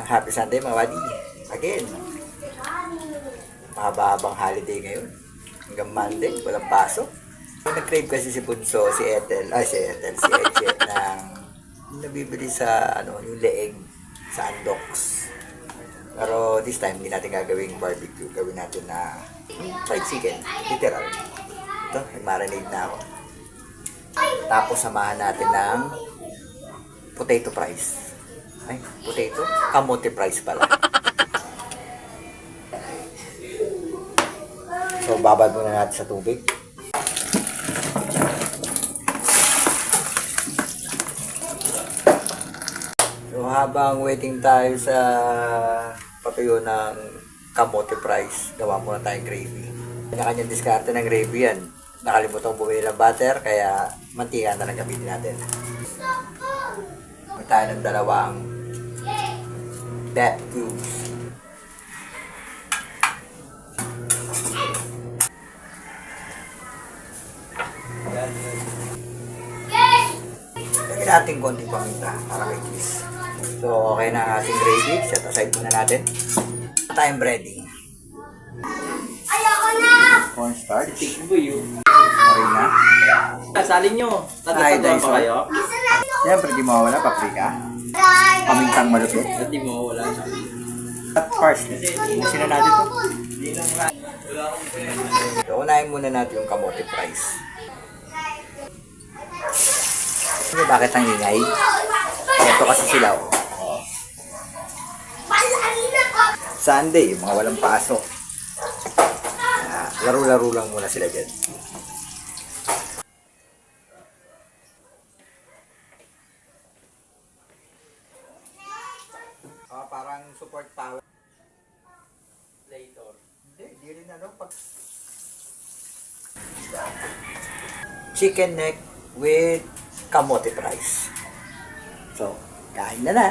Happy Sunday mga buddy. Again, mahaba-habang holiday ngayon. Hanggang Monday, walang pasok. Nag-crave kasi si Bunso, si Eche, ng nabibili sa, yung leeg sa Andox. Pero this time, hindi natin gagawing barbecue. Gawin natin na fried chicken. Literal. Ito, nag-marinade na ako. Tapos, samahan natin ng potato fries. Ay, potato? Kamote fries pala. So, babad muna natin sa tubig. So, habang waiting tayo sa patuyo ng kamote fries, gawa muna tayong gravy. Kanya-kanyang diskarte ng gravy yan. Nakalimutan ko bumili ng butter, kaya mantika na lang gamitin natin. May tayo ng dalawang beef cubes. Lagyan natin konting paminta para may cheese. So, okay na ang ating gravy. Set aside muna natin. Time ready. Ayoko na! Cornstarch. Tignan mo yun. Okay na. Salin nyo. Ay, Tatatawa pa kayo? Siyempre, di mawala paprika. Pamintang malupit. Hindi mo wala siya. At parsley. Inusin na natin ito. So, unahin muna natin yung kamote fries. Ano bakit ang ingay? Ito kasi sila, oh. Sunday, yung mga walang pasok. Laro-laro lang muna sila dyan. Parang support power. Later. Hindi rin chicken neck with kamote fries. So, kain na na.